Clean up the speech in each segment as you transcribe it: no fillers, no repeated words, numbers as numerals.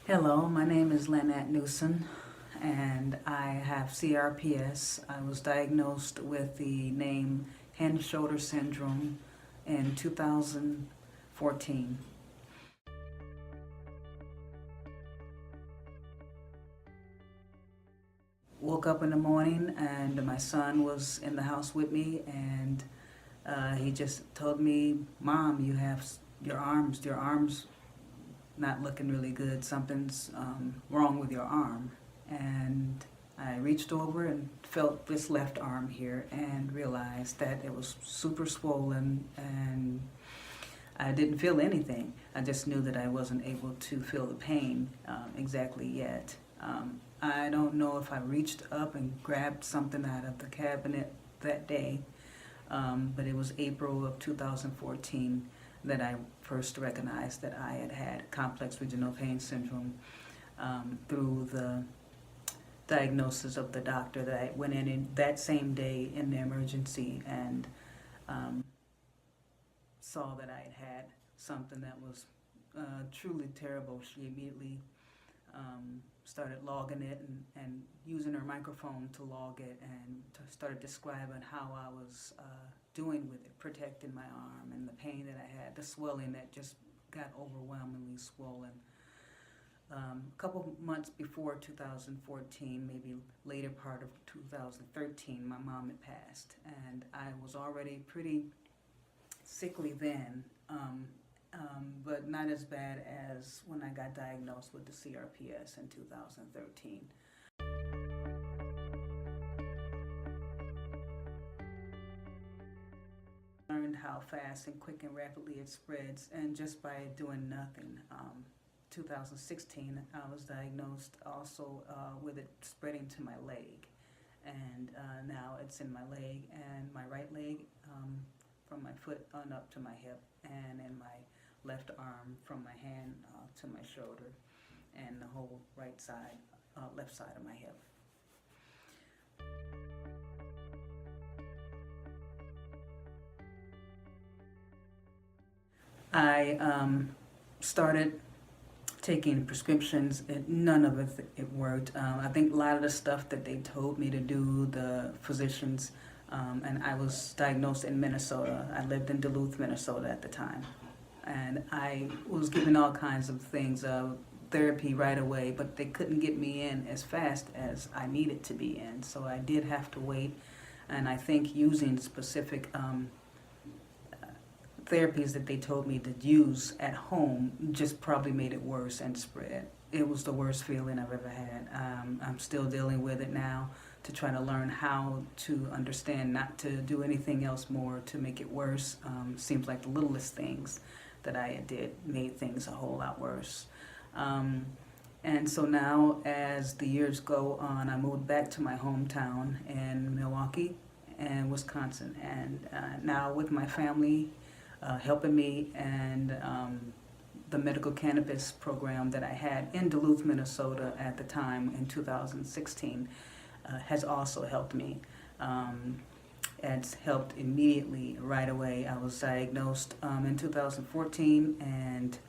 Hello, my name is Lannette Newson, and I have CRPS. I was diagnosed with the name head-shoulder syndrome in 2014. Woke up in the morning and my son was in the house with me, and he just told me, "Mom, you have your arms not looking really good. Something's wrong with your arm." And I reached over and felt this left arm here and realized that it was super swollen, and I didn't feel anything. I just knew that I wasn't able to feel the pain exactly yet. I don't know if I reached up and grabbed something out of the cabinet that day, but it was April of 2014 that I first recognized that I had had complex regional pain syndrome through the diagnosis of the doctor that I went in that same day in the emergency and saw that I had had something that was truly terrible. She immediately started logging it and using her microphone to log it, and started describing how I was doing with it, protecting my arm and the pain that I had, the swelling that just got overwhelmingly swollen. A couple months before 2014, maybe later part of 2013, my mom had passed, and I was already pretty sickly then, but not as bad as when I got diagnosed with the CRPS in 2013. Learned how fast and quick and rapidly it spreads, and just by doing nothing. 2016, I was diagnosed also with it spreading to my leg, and now it's in my leg and my right leg, from my foot on up to my hip, and in my left arm from my hand to my shoulder, and the whole right side, left side of my hip. I started taking prescriptions, and none of it worked. I think a lot of the stuff that they told me to do, the physicians, and I was diagnosed in Minnesota. I lived in Duluth, Minnesota at the time. And I was given all kinds of things, therapy right away, but they couldn't get me in as fast as I needed to be in. So I did have to wait, and I think using specific therapies that they told me to use at home just probably made it worse and spread. It was the worst feeling I've ever had. I'm still dealing with it now, to try to learn how to understand not to do anything else more to make it worse. Seems like the littlest things that I did made things a whole lot worse. And so now, as the years go on, I moved back to my hometown in Milwaukee and Wisconsin, and now with my family helping me, and the medical cannabis program that I had in Duluth, Minnesota at the time in 2016 has also helped me. It's helped immediately, right away. I was diagnosed in 2014 and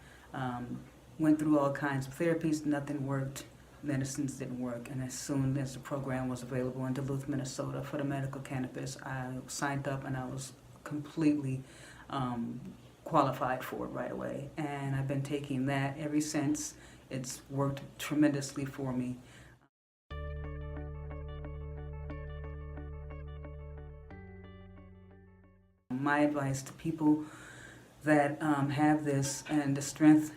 went through all kinds of therapies. Nothing worked. Medicines didn't work. And as soon as the program was available in Duluth, Minnesota for the medical cannabis, I signed up, and I was completely qualified for it right away. And I've been taking that ever since. It's worked tremendously for me. My advice to people that have this, and the strength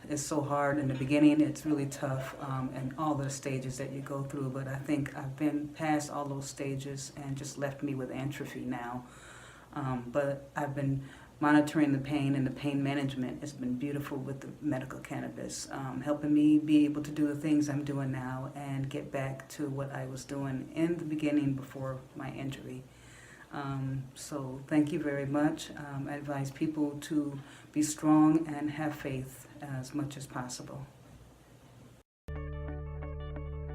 is so hard in the beginning. It's really tough, and all the stages that you go through, but I think I've been past all those stages and just left me with atrophy now. But I've been monitoring the pain, and the pain management has been beautiful with the medical cannabis, helping me be able to do the things I'm doing now and get back to what I was doing in the beginning before my injury. So thank you very much. I advise people to be strong and have faith as much as possible.